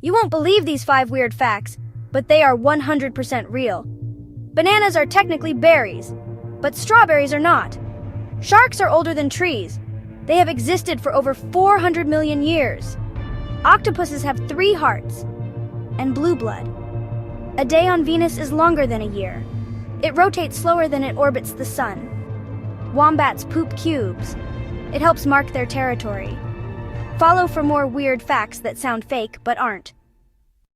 You won't believe these 5 weird facts, but they are 100% real. Bananas are technically berries, but strawberries are not. Sharks are older than trees. They have existed for over 400 million years. Octopuses have 3 hearts and blue blood. A day on Venus is longer than a year. It rotates slower than it orbits the sun. Wombats poop cubes. It helps mark their territory. Follow for more weird facts that sound fake but aren't.